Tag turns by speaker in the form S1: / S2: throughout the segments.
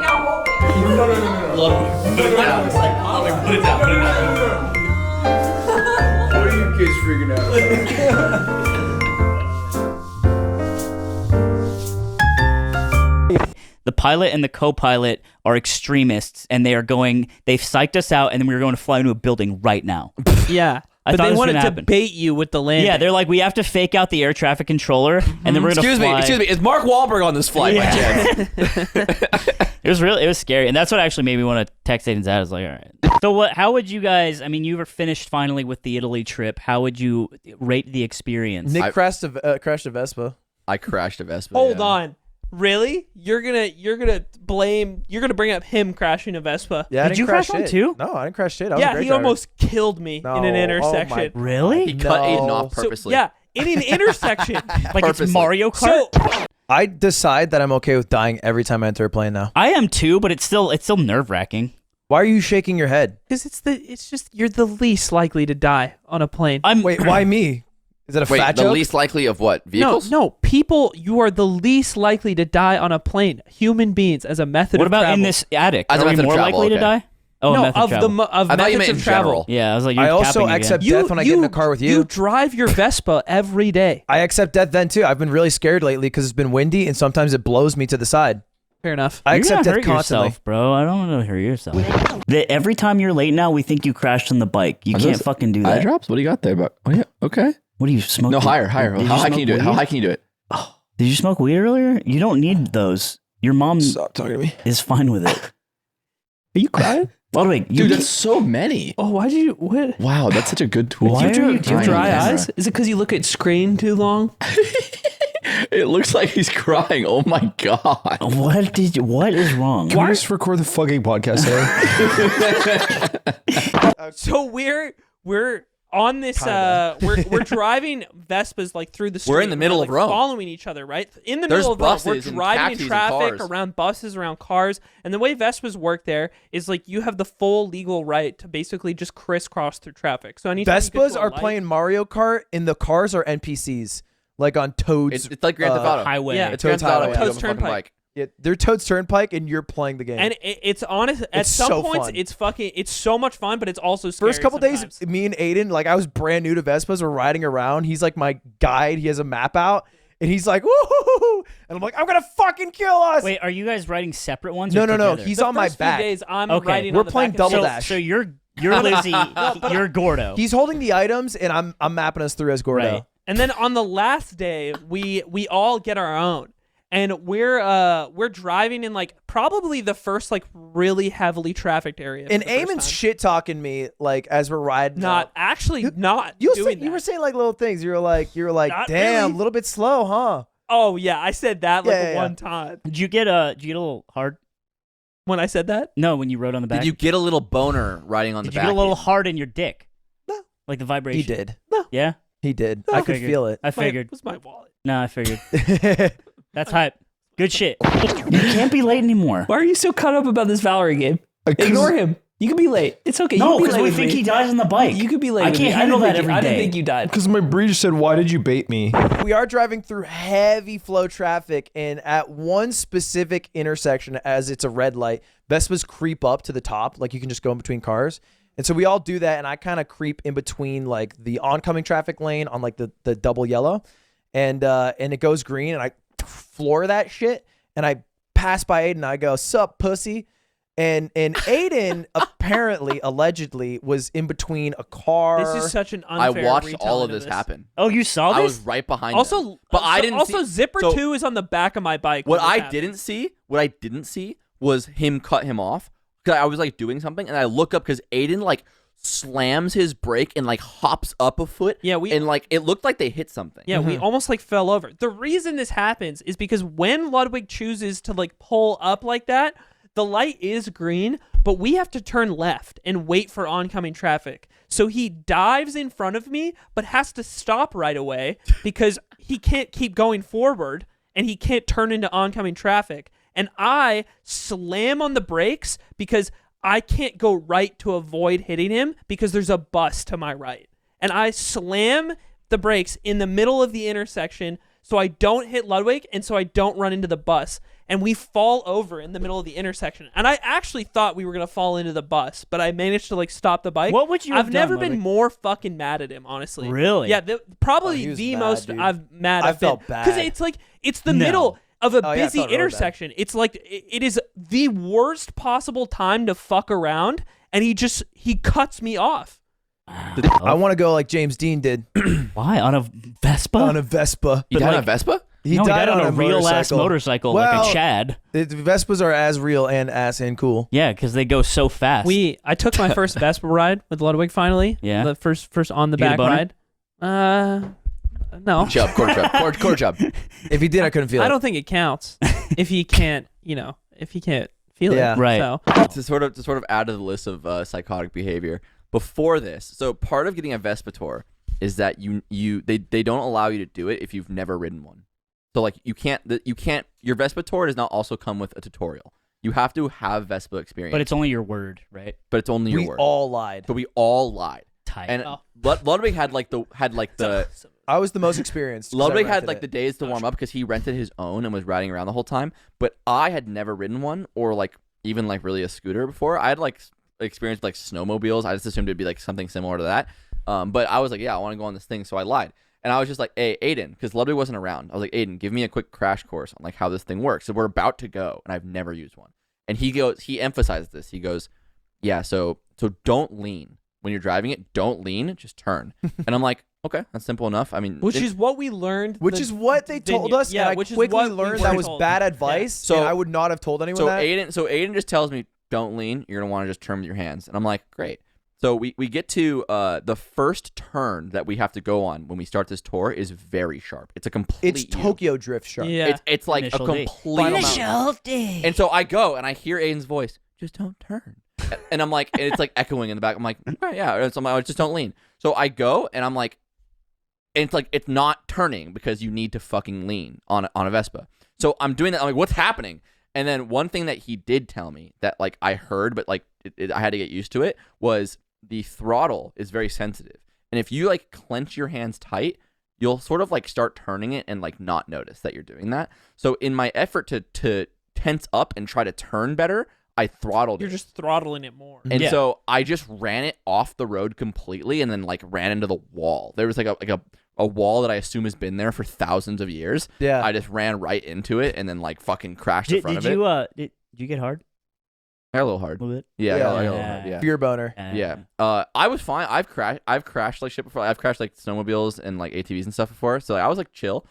S1: No.
S2: Ludwig, put it down. It's like, Ludwig, put it down. Put it down.
S3: What are you kids freaking out?
S4: The pilot and the co-pilot are extremists, and they've psyched us out, and then we were going to fly into a building right now.
S5: Yeah. But they wanted to bait you with the landing.
S4: Yeah, they're like, we have to fake out the air traffic controller, and then we're going to fly.
S2: Excuse me, is Mark Wahlberg on this flight?
S4: Yeah. It was scary, and that's what actually made me want to text Aiden's dad. I was like, all right. So how would you guys, I mean, you were finished finally with the Italy trip. How would you rate the experience?
S6: Nick crashed a Vespa.
S2: I crashed a Vespa.
S5: Hold on. Really? You're gonna bring up him crashing a Vespa?
S6: Yeah,
S4: Did you crash one too?
S6: No, I didn't crash shit. I was a
S5: Yeah,
S6: great
S5: he
S6: driver.
S5: almost killed me in an intersection.
S4: Really?
S2: He cut Aiden off purposely.
S5: So, yeah, in an intersection.
S4: Like it's Mario Kart?
S5: So
S6: I decide that I'm okay with dying every time I enter a plane now.
S4: I am too, but it's still nerve-wracking.
S6: Why are you shaking your head?
S5: because you're the least likely to die on a plane.
S6: Wait, why me? Is that a
S2: Wait,
S6: fat
S2: the
S6: joke?
S2: least likely of what? Vehicles?
S5: No, people, you are the least likely to die on a plane. Human beings as a method
S4: What
S5: of
S4: about
S5: travel.
S4: in this attic?
S2: As a
S4: Are we
S2: method of
S4: more
S2: travel,
S4: likely to
S2: okay.
S4: die? Oh,
S5: no,
S4: method
S5: of
S4: travel.
S5: of
S2: I thought you
S5: methods
S2: meant
S5: of
S2: in
S5: travel.
S2: general.
S4: Yeah, I was like, you're
S6: I also
S4: capping
S6: accept
S4: again.
S6: death when I get in the car with you.
S5: You drive your Vespa every day.
S6: I accept death then too. I've been really scared lately because it's been windy and sometimes it blows me to the side.
S5: Fair enough.
S6: I
S4: You're
S6: accept
S4: gonna
S6: death
S4: hurt
S6: constantly.
S4: yourself, bro. I don't want to hurt yourself. Every time you're late now, we think you crashed on the bike. You can't fucking do
S2: Eye
S4: that.
S2: drops? What do you got there? Oh, yeah. Okay.
S4: What do you smoke?
S2: No, higher. How high can you do it? How high can you do it?
S4: Oh, did you smoke weed earlier? You don't need those. Your mom
S6: Stop talking to me.
S4: is fine with it.
S5: Are you crying?
S4: Ludwig,
S2: Dude, that's so many.
S5: Oh, why'd you? What?
S2: Wow, that's such a good tool.
S4: Why
S5: Do
S4: are
S5: you
S4: you
S5: have
S4: doing
S5: dry
S4: this?
S5: eyes? Is it because you look at screen too long?
S2: It looks like he's crying. Oh my god.
S4: What is wrong?
S3: Can we just record the fucking podcast today?
S5: So we're on this we're driving Vespas like through the street.
S2: We're in the middle
S5: like,
S2: of Rome.
S5: following each other, right? In the
S2: There's
S5: middle of Rome. We're
S2: buses and
S5: driving
S2: taxis
S5: in
S2: and
S5: traffic
S2: cars.
S5: around buses, around cars. And the way Vespas work there is like you have the full legal right to basically just crisscross through traffic. So anytime you get
S6: Vespas
S5: to a
S6: are
S5: light-
S6: playing Mario Kart and the cars are NPCs. Like on Toad's.
S2: It's like Grand Theft Auto.
S4: Highway.
S5: Yeah,
S2: It's Grand
S6: Toad's
S2: Theft Auto.
S6: Highway.
S2: but you
S5: Toad's
S2: have a fucking
S5: Turnpike.
S2: bike.
S6: Yeah, they're Toad's Turnpike and you're playing the game.
S5: And it's honest. At
S6: It's
S5: some
S6: so
S5: points,
S6: fun.
S5: it's so much fun, but it's also scary
S6: First couple
S5: sometimes.
S6: days, me and Aiden, like I was brand new to Vespas, we're riding around. He's like my guide. He has a map out. And he's like, woo! And I'm like, I'm going to fucking kill us.
S4: Wait, are you guys riding separate ones?
S6: No,
S4: or
S6: no, no.
S4: together?
S6: He's
S5: The
S6: on my
S5: first few
S6: back.
S5: days, I'm
S4: Okay.
S5: riding
S6: We're
S5: on the
S6: playing
S5: back of the
S6: double
S5: Vespa.
S6: dash.
S4: So you're Lizzie, you're Gordo.
S6: He's holding the items and I'm mapping us through as Gordo.
S4: Right.
S5: And then on the last day, we all get our own, and we're driving in like probably the first like really heavily trafficked area.
S6: And
S5: for the first
S6: Aimen's
S5: time.
S6: shit talking me like as we're riding.
S5: not
S6: up.
S5: actually not
S6: You
S5: doing that.
S6: were saying like little things. You were like,
S5: Not
S6: damn, a
S5: really.
S6: little bit slow, huh?
S5: Oh yeah, I said that like
S6: Yeah.
S5: one time
S4: Did you get a little hard?
S5: when I said that.
S4: No, when you rode on the back.
S2: Did you get a little boner riding on
S4: Did
S2: the
S4: you
S2: back?
S4: get a little hard in your dick?
S6: No.
S4: Like the vibration.
S6: He did.
S4: Yeah.
S6: He did.
S5: No.
S6: I could
S4: Figured.
S6: feel it.
S4: I figured.
S5: It was my wallet.
S4: No, I figured. That's hype. Good shit. You can't be late anymore.
S5: Why are you so caught up about this Valerie game? Ignore him. You can be late. It's okay.
S4: No, because we think he dies on the bike.
S5: You could be late.
S4: I
S5: with
S4: can't
S5: me.
S4: handle
S5: didn't
S4: that
S5: think
S4: every
S5: I didn't
S4: day.
S5: think you died.
S3: Because my breeder said, why did you bait me?
S6: We are driving through heavy flow traffic, and at one specific intersection, as it's a red light, Vespas creep up to the top, like you can just go in between cars. And so we all do that, and I kind of creep in between like the oncoming traffic lane on like the double yellow, and it goes green, and I floor that shit, and I pass by Aiden, I go, "Sup, pussy?" And Aiden apparently, allegedly, was in between a car.
S5: This is such an
S2: I
S5: unfair
S2: watched
S5: retelling
S2: all of this happen.
S4: Oh, you saw this?
S2: I was right behind
S5: Also,
S2: them. But I didn't
S5: Also,
S2: see,
S5: Zipper
S2: so
S5: 2 is on the back of my bike.
S2: What
S5: when this
S2: I
S5: happened.
S2: didn't see was him cut him off. Because I was like doing something, and I look up because Aiden like slams his brake and like hops up a foot.
S5: Yeah,
S2: and like it looked like they hit something.
S5: Yeah, we almost like fell over. The reason this happens is because when Ludwig chooses to like pull up like that, the light is green, but we have to turn left and wait for oncoming traffic. So he dives in front of me, but has to stop right away because he can't keep going forward and he can't turn into oncoming traffic. And I slam on the brakes because I can't go right to avoid hitting him because there's a bus to my right. And I slam the brakes in the middle of the intersection so I don't hit Ludwig and so I don't run into the bus. and we fall over in the middle of the intersection. And I actually thought we were gonna fall into the bus, but I managed to like stop the bike.
S4: What would you have
S5: I've never
S4: done,
S5: been
S4: Ludwig?
S5: more fucking mad at him, honestly.
S4: Really?
S5: Yeah, probably
S6: he was
S5: the
S6: mad,
S5: most
S6: dude.
S5: I've mad.
S6: I
S5: I've
S6: felt
S5: been
S6: bad.
S5: because it's like it's the
S4: No.
S5: middle of a
S6: Oh, yeah, I
S5: busy
S6: felt really bad.
S5: intersection. It's like it is the worst possible time to fuck around, and he cuts me off.
S6: I want to go like James Dean did
S4: Why on a Vespa?
S6: on a Vespa.
S2: You died on a Vespa?
S6: He
S4: no,
S6: died
S4: he died on a real ass
S6: motorcycle.
S4: motorcycle like
S6: Well,
S4: a Chad.
S6: The Vespas are as real and ass and cool.
S4: Yeah, because they go so fast.
S5: I took my first Vespa ride with Ludwig finally.
S4: Yeah.
S5: The first on the
S4: You get a
S5: back
S4: boner?
S5: ride. No.
S2: Chub, quarter chub.
S6: If he did, I couldn't feel it.
S5: I don't think it counts if he can't, if he can't feel
S6: Yeah.
S5: it.
S4: Right.
S5: So
S2: to sort of add to the list of psychotic behavior before this. So part of getting a Vespa tour is that they don't allow you to do it if you've never ridden one. So like you can't your Vespa tour does not also come with a tutorial. You have to have Vespa experience.
S4: But it's only your word, right?
S2: But it's only your
S6: We
S2: word.
S6: all lied.
S2: So we all lied.
S4: Tight.
S2: And
S5: Oh.
S2: Ludwig had like the
S6: I was the most experienced. 'cause I
S2: Ludwig had
S6: rented
S2: like
S6: it.
S2: the days to warm up because he rented his own and was riding around the whole time. But I had never ridden one or like even like really a scooter before. I had like experienced like snowmobiles. I just assumed it'd be like something similar to that. But I was like, yeah, I want to go on this thing, so I lied. And I was just like, hey, Aiden, because Ludwig wasn't around. I was like, Aiden, give me a quick crash course on like how this thing works. So we're about to go, and I've never used one. And he emphasizes this. He goes, yeah, so don't lean when you're driving it. Don't lean, just turn. And I'm like, okay, that's simple enough. I mean,
S5: which is what we learned.
S6: Which is what they told us,
S5: Yeah,
S6: and I
S5: which is
S6: quickly
S5: what we
S6: learned
S5: were
S6: that was
S5: told.
S6: bad advice.
S2: So-
S6: and I would not have told anyone
S2: so
S6: that.
S2: Aiden just tells me don't lean. You're gonna want to just turn with your hands. And I'm like, great. So we get to the first turn that we have to go on when we start this tour is very sharp. It's a complete
S6: It's Tokyo Drift sharp.
S5: Yeah.
S2: It's like
S4: Initial
S2: a
S4: D.
S2: complete mountain. And so I go and I hear Aiden's voice, just don't turn. And I'm like, and it's like echoing in the back. I'm like, all right, yeah. So I'm like, just don't lean. So I go and I'm like, and it's like, it's not turning because you need to fucking lean on a Vespa. So I'm doing that. I'm like, what's happening? And then one thing that he did tell me that like I heard, but like I had to get used to it was the throttle is very sensitive. And if you like clench your hands tight, you'll sort of like start turning it and like not notice that you're doing that. So in my effort to tense up and try to turn better, I throttled
S5: You're
S2: it.
S5: just throttling it more.
S2: And so I just ran it off the road completely and then like ran into the wall. There was like a wall that I assume has been there for thousands of years.
S6: Yeah.
S2: I just ran right into it and then like fucking crashed in front
S4: Did
S2: of it.
S4: you you get hard
S2: I got a little hard.
S4: a little bit?
S2: Yeah, I got a little
S4: Yeah.
S2: hard. Yeah.
S6: Fear boner.
S2: Yeah. I was fine. I've crashed like shit before. I've crashed like snowmobiles and like ATVs and stuff before. So like, I was like chill.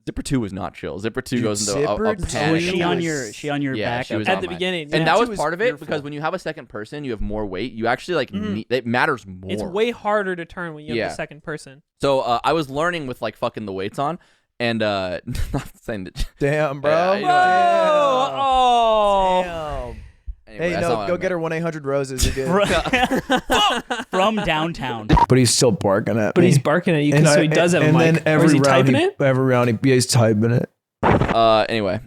S2: Zipper 2 was not chill. Zipper 2
S6: Dude,
S2: goes into a
S6: Zipper
S2: panic.
S4: Was she on
S6: was-
S4: your
S2: Yeah,
S4: back?
S2: she was
S5: At
S2: on
S5: the
S2: mine.
S5: beginning,
S2: And
S5: yeah.
S2: that
S6: She
S2: was
S6: was
S2: part of it
S6: fearful.
S2: because when you have a second person, you have more weight. You actually like it matters more.
S5: It's way harder to turn when you have
S2: Yeah.
S5: the second person.
S2: So I was learning with like fucking the weights on, and not saying that.
S6: Damn, bro.
S2: Yeah, you know,
S6: Damn.
S5: Oh.
S6: Damn.
S2: Anyway,
S6: Hey,
S2: that's not
S6: no,
S2: what
S6: go
S2: I
S6: get her
S2: meant.
S6: 1-800 roses. You're good.
S4: From downtown.
S3: But he's still barking at
S5: But
S3: me.
S5: he's barking at you because so he does have a
S3: and
S5: mic.
S3: then
S5: Or is
S3: every
S5: he
S3: round
S5: typing it?
S3: every round he's typing it.
S2: Anyway,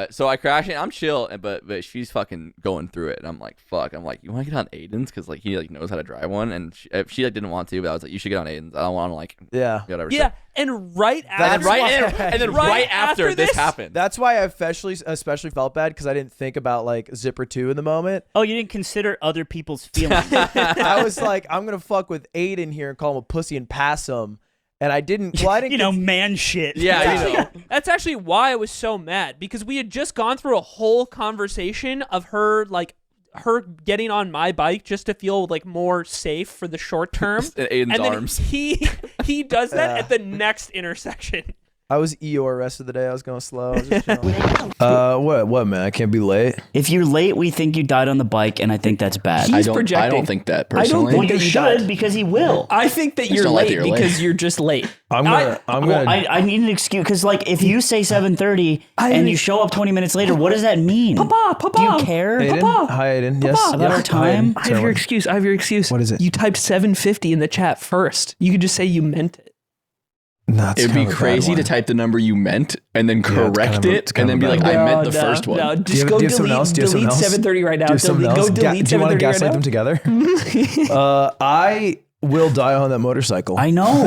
S2: so I crash it. I'm chill, but she's fucking going through it, and I'm like, fuck. I'm like, you want to get on Aiden's because like he like knows how to drive one, and she like didn't want to, but I was like, you should get on Aiden's. I don't want to like
S6: Yeah.
S2: whatever.
S5: Yeah, and right
S2: And
S5: after
S2: then right after this
S5: this
S2: happened.
S6: That's why I especially felt bad because I didn't think about like Zipper 2 in the moment.
S4: Oh, you didn't consider other people's feelings.
S6: I was like, I'm gonna fuck with Aiden here and call him a pussy and pass him, and I didn't. Well, I didn't.
S4: you know, man shit.
S2: Yeah, you know.
S5: That's actually why I was so mad because we had just gone through a whole conversation of her getting on my bike just to feel like more safe for the short term.
S2: In Aiden's
S5: and then
S2: arms.
S5: he does that at the next intersection.
S6: I was Eeyore rest of the day. I was going slow. I was just chilling.
S3: What man? I can't be late.
S4: If you're late, we think you died on the bike, and I think that's bad.
S5: He's projecting.
S1: I don't think that
S5: I don't
S1: personally.
S5: think
S4: well, you
S5: that you
S4: should
S5: died.
S4: because he will.
S5: I think that you're
S1: don't like
S5: late
S1: that you're
S5: because
S1: late.
S5: you're just late.
S3: I'm gonna.
S4: Well, I need an excuse because, like, if you say 7:30 and you show up 20 minutes later, what does that mean?
S5: Papa,
S4: Do you care?
S6: Aiden?
S5: Papa.
S6: Hi, Aiden. Yes.
S5: Papa.
S4: About
S6: yes.
S4: our time?
S6: Hi,
S5: I have your excuse. I have your excuse.
S3: What is it?
S5: You typed 750 in the chat first. You could just say you meant it.
S3: That's
S1: It'd
S3: kind
S1: be
S3: of a bad
S1: crazy to
S3: one.
S1: type the number you meant and then
S3: it's
S1: correct
S3: kind of a-
S1: it
S3: it's kind
S1: and then
S3: of
S1: be
S3: a
S1: like,
S3: bad
S1: I
S3: one.
S1: meant the first one.
S5: No,
S3: Do
S5: just
S3: you
S5: go
S3: have something
S5: delete,
S3: else? Do you have something
S5: delete
S3: else?
S5: 730 right now.
S3: Do something else.
S5: Go delete
S3: Do you want to
S5: 730 right
S3: gaslight
S5: now.
S3: them together?
S6: will die on that motorcycle.
S4: I know.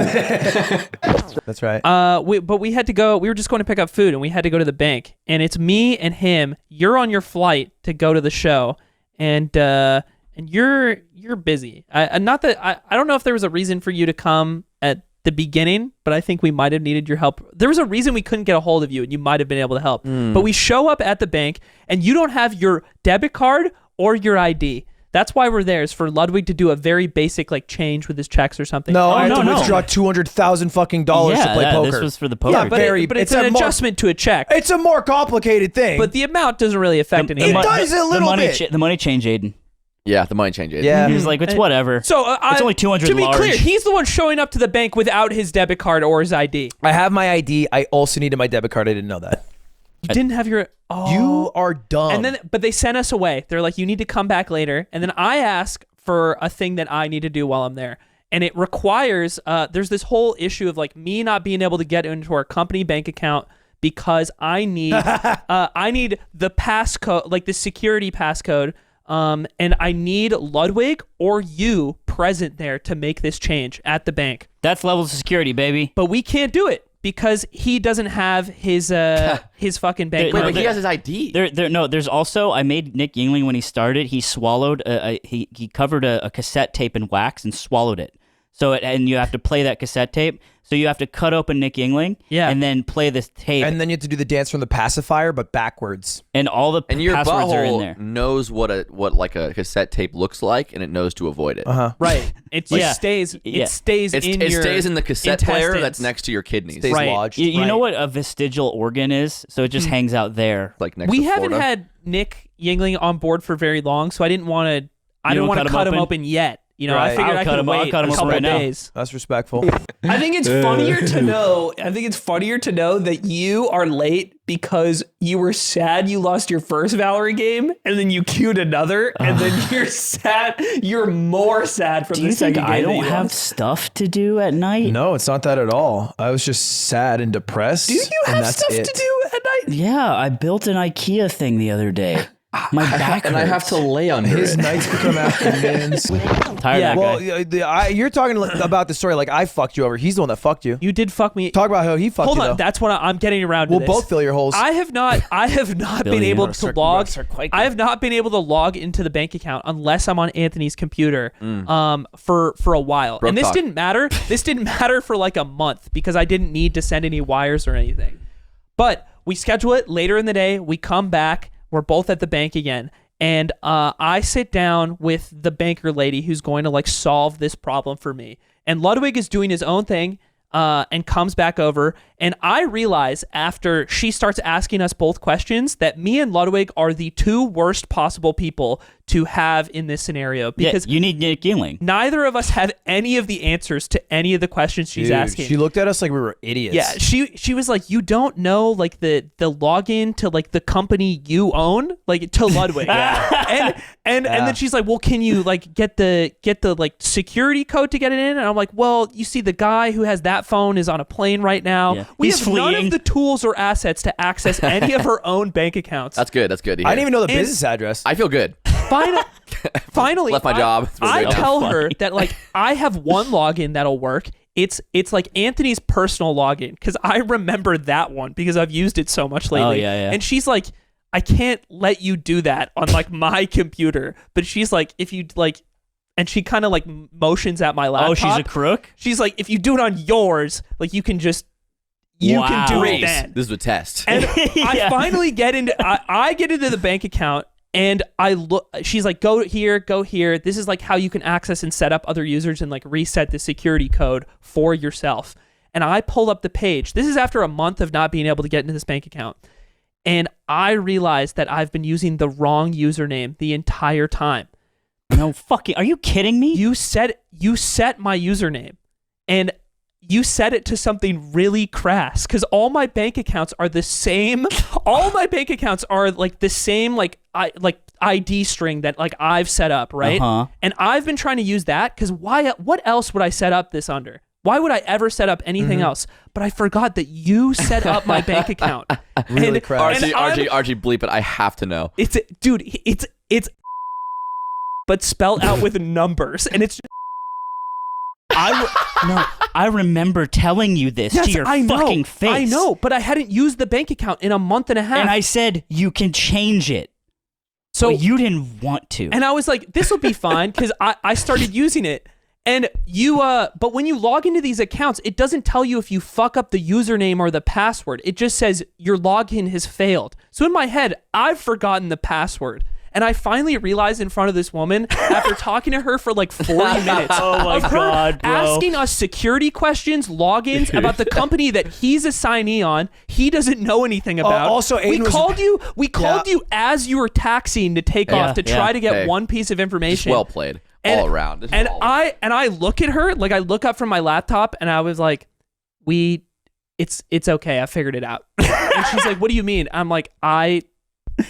S6: That's right.
S5: But we had to go. We were just going to pick up food, and we had to go to the bank. And it's me and him. You're on your flight to go to the show, and you're busy. I don't know if there was a reason for you to come at the beginning, but I think we might have needed your help. There was a reason we couldn't get a hold of you, and you might have been able to help. But we show up at the bank, and you don't have your debit card or your ID. That's why we're there, is for Ludwig to do a very basic like change with his checks or something.
S6: No, I had to withdraw $200,000 fucking dollars to play poker.
S4: This was for the poker.
S5: Yeah, but it's an adjustment to a check.
S6: It's a more complicated thing.
S5: But the amount doesn't really affect anything.
S6: It does a little bit.
S4: The money change, Aiden.
S2: Yeah, the money change.
S6: Yeah.
S4: He was like, it's whatever.
S5: So
S4: it's only 200
S5: To be
S4: large.
S5: clear, he's the one showing up to the bank without his debit card or his ID.
S6: I have my ID. I also needed my debit card. I didn't know that.
S5: You didn't have your... Oh.
S6: You are dumb.
S5: But they sent us away. They're like, you need to come back later. And then I ask for a thing that I need to do while I'm there. And it requires... there's this whole issue of like me not being able to get into our company bank account because I need the passcode, like the security passcode. And I need Ludwig or you present there to make this change at the bank.
S4: That's levels of security, baby.
S5: But we can't do it because he doesn't have his fucking bank.
S2: Wait, but he has his ID.
S4: There's also, I made Nick Yingling when he started, he swallowed, he covered a cassette tape in wax and swallowed it. So and you have to play that cassette tape. So you have to cut open Nick Yingling and then play this tape.
S6: And then you have to do the dance from the pacifier, but backwards.
S4: And all the
S2: and your
S4: passwords are in
S2: butthole
S4: there.
S2: knows what like a cassette tape looks like, and it knows to avoid it.
S5: Right. It stays. It stays
S2: It stays in the cassette player that's next to your kidneys.
S6: Stays lodged.
S4: You know what a vestigial organ is? So it just hangs out there.
S2: Like next
S5: We
S2: to
S5: haven't
S2: Florida.
S5: had Nick Yingling on board for very long, so I didn't want to. I didn't want to cut him open yet. You know,
S6: Right.
S5: I figured
S4: I'll
S5: I
S4: cut
S5: could
S4: him- I'll
S5: wait
S4: cut him
S5: a
S4: open
S5: couple
S4: right now.
S5: days.
S6: That's respectful.
S3: I think it's funnier to know. I think it's funnier to know that you are late because you were sad you lost your first Valorant game, and then you queued another, and then you're sad. You're more sad from
S4: Do
S3: the
S4: you think
S3: second game.
S4: I
S3: that
S4: don't
S3: you
S4: have
S3: lost.
S4: stuff to do at night?
S6: No, it's not that at all. I was just sad and depressed.
S3: Do you
S6: and
S3: have
S6: that's
S3: stuff
S6: it.
S3: to do at night?
S4: Yeah, I built an IKEA thing the other day. My back
S1: and I have to lay under
S6: His
S1: it.
S6: nights become afternoons.
S4: Tired
S5: Yeah.
S4: of that guy.
S6: Well, you're talking about the story like I fucked you over. He's the one that fucked you.
S5: You did fuck me.
S6: Talk about how he fucked
S5: Hold
S6: you,
S5: on,
S6: though.
S5: that's what I'm getting around to
S6: We'll
S5: this.
S6: both fill your holes.
S5: I have not been able to log. I have not been able to log into the bank account unless I'm on Anthony's computer for a while.
S2: Broke
S5: and this
S2: talk.
S5: didn't matter. This didn't matter for like a month because I didn't need to send any wires or anything. But we schedule it later in the day. We come back. We're both at the bank again. And I sit down with the banker lady who's going to like solve this problem for me. And Ludwig is doing his own thing and comes back over. And I realize after she starts asking us both questions that me and Ludwig are the two worst possible people to have in this scenario because
S4: you need Nick Yingling.
S5: neither of us have any of the answers to any of the questions she's
S6: Dude,
S5: asking.
S6: She looked at us like we were idiots.
S5: Yeah, she was like, you don't know like the login to like the company you own, like to Ludwig. and then she's like, well, can you like get the like security code to get it in? And I'm like, well, you see, the guy who has that phone is on a plane right now.
S4: Yeah.
S5: We
S4: He's
S5: have none
S4: fleeing.
S5: of the tools or assets to access any of our own bank accounts.
S2: That's good. That's good. to
S6: I
S2: hear.
S6: didn't even know the
S5: And-
S6: business address.
S2: I feel good.
S5: Finally,
S2: Left my job. It's really
S5: I
S2: good.
S5: tell her that like I have one login that'll work. It's like Anthony's personal login because I remember that one because I've used it so much lately.
S4: Oh, yeah.
S5: And she's like, I can't let you do that on like my computer. But she's like, if you like, and she kind of like motions at my laptop.
S4: Oh, she's a crook?
S5: She's like, if you do it on yours, like you can just. You can do it
S2: Race.
S5: then.
S2: This is a test.
S5: And I finally get into I get into the bank account and I look. She's like, go here. This is like how you can access and set up other users and like reset the security code for yourself. And I pull up the page. This is after a month of not being able to get into this bank account. And I realized that I've been using the wrong username the entire time.
S4: No fucking. Are you kidding me?
S5: You set my username and you set it to something really crass because all my bank accounts are the same. All my bank accounts are like the same ID string that like I've set up, right?
S4: Uh-huh.
S5: And I've been trying to use that because what else would I set up this under? Why would I ever set up anything else? But I forgot that you set up my bank account.
S6: Really crass.
S2: RG, bleep it. I have to know.
S5: It's but spelled out with numbers, and it's
S4: I remember telling you this to your fucking face.
S5: I know, but I hadn't used the bank account in a month and a half.
S4: And I said, you can change it. So you didn't want to.
S5: And I was like, this will be fine because I started using it. And but when you log into these accounts, it doesn't tell you if you fuck up the username or the password. It just says your login has failed. So in my head, I've forgotten the password. And I finally realized in front of this woman, after talking to her for like 40 minutes,
S4: Oh my God, bro.
S5: asking us security questions, logins about the company that he's a signee on, he doesn't know anything about.
S6: Also, Aiden
S5: we called you as you were taxiing to take off to try to get one piece of information.
S2: Well played. All around.
S5: And I look at her, like I look up from my laptop, and I was like, it's okay, I figured it out. And she's like, what do you mean? I'm like,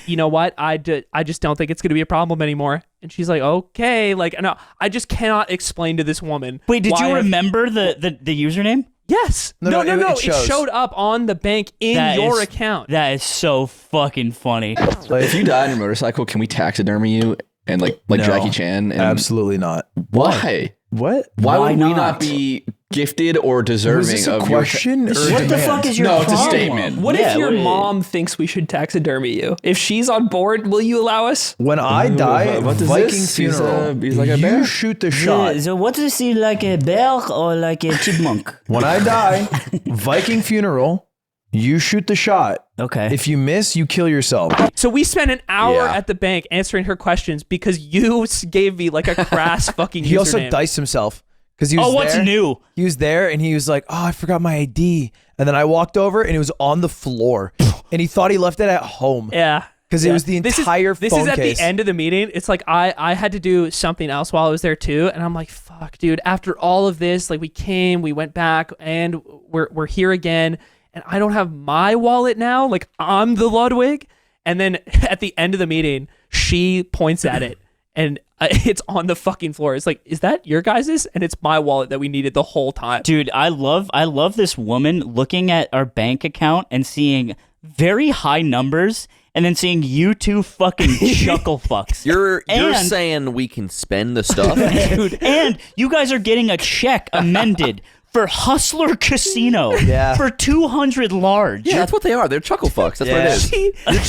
S5: you know what? I just don't think it's going to be a problem anymore. And she's like, okay. Like, no, I just cannot explain to this woman.
S4: Wait, did you remember the username?
S5: Yes. No. It showed up on the bank in your account.
S4: That is so fucking funny.
S1: If you die on your motorcycle, can we taxidermy you and like
S6: No,
S1: Jackie Chan? And
S6: absolutely not.
S1: Why?
S6: What?
S1: Why would we
S4: not?
S1: not be gifted or deserving
S6: Was this a
S1: of
S6: question or
S4: What the fuck is your
S1: No,
S4: problem?
S1: it's a statement.
S3: What if your mom thinks we should taxidermy you? If she's on board, will you allow us?
S6: When I die,
S1: what is
S6: Viking
S1: this?
S6: funeral,
S1: He's like a
S6: you
S1: bear?
S6: shoot the shot.
S4: So what is he, like a bear or like a chipmunk?
S6: When I die, Viking funeral, you shoot the shot.
S4: Okay.
S6: If you miss, you kill yourself.
S5: So we spent an hour
S1: Yeah.
S5: at the bank answering her questions because you gave me like a crass fucking
S6: He also
S5: username.
S6: diced himself. Because he was
S4: what's
S6: there.
S4: new?
S6: He was there and he was like, oh, I forgot my ID. And then I walked over and it was on the floor. And he thought he left it at home.
S5: Yeah.
S6: Because it was the entire
S5: This
S6: phone
S5: is at
S6: case.
S5: the end of the meeting. It's like I had to do something else while I was there too, and I'm like, fuck, dude. After all of this, like we went back, and we're here again, and I don't have my wallet now. Like I'm the Ludwig, and then at the end of the meeting, she points at it, and it's on the fucking floor. It's like, is that your guys's? And it's my wallet that we needed the whole time.
S4: Dude, I love this woman looking at our bank account and seeing very high numbers and then seeing you two fucking ChuckleFunks.
S2: You're
S4: And-
S2: saying we can spend the stuff?
S4: Dude, and you guys are getting a check amended for Hustler Casino for 200 large.
S2: Yeah, that's what they are. They're ChuckleFunks. That's what it is.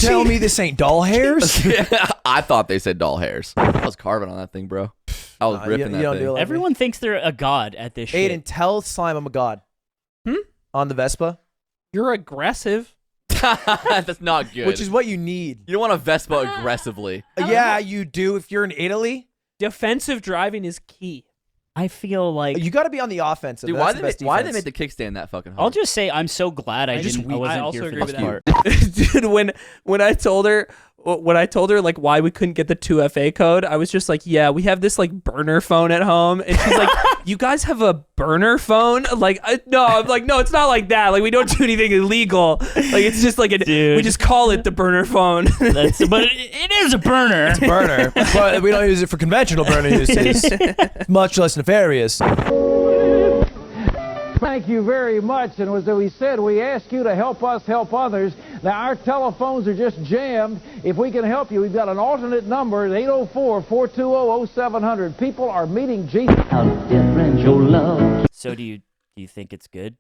S6: You're telling me this ain't doll hairs?
S2: I thought they said doll hairs. I was carving on that thing, bro. I was ripping that
S6: don't
S2: thing.
S6: do it like
S4: Everyone thinks they're a god at this shit.
S6: Aiden, tell Slime I'm a god. On the Vespa.
S5: You're aggressive.
S2: That's not good.
S6: Which is what you need.
S2: You don't want to Vespa aggressively.
S6: Yeah, you do. If you're in Italy,
S5: Defensive driving is key.
S4: I feel like
S6: you got to be on the offensive.
S2: Dude,
S6: That's
S2: why
S6: the
S2: did
S6: best
S2: they
S6: defense.
S2: make the kickstand that fucking hard?
S4: I'll just say I'm so glad I wasn't
S5: also
S4: here
S5: agree
S4: for
S5: with
S4: this
S5: that.
S4: part.
S5: Dude, when I told her like why we couldn't get the 2FA code, I was just like, yeah, we have this like burner phone at home, and she's like, you guys have a burner phone? Like, no, I'm like, no, it's not like that. Like, we don't do anything illegal. Like, it's just like we just call it the burner phone.
S4: But it is a burner.
S6: burner, but we don't use it for conventional burner uses. Much less nefarious.
S7: Thank you very much. And as we said, we ask you to help us help others. Now, our telephones are just jammed. If we can help you, we've got an alternate number at 804-420-0700. People are meeting Jesus.
S4: How different your love. So do you think it's good?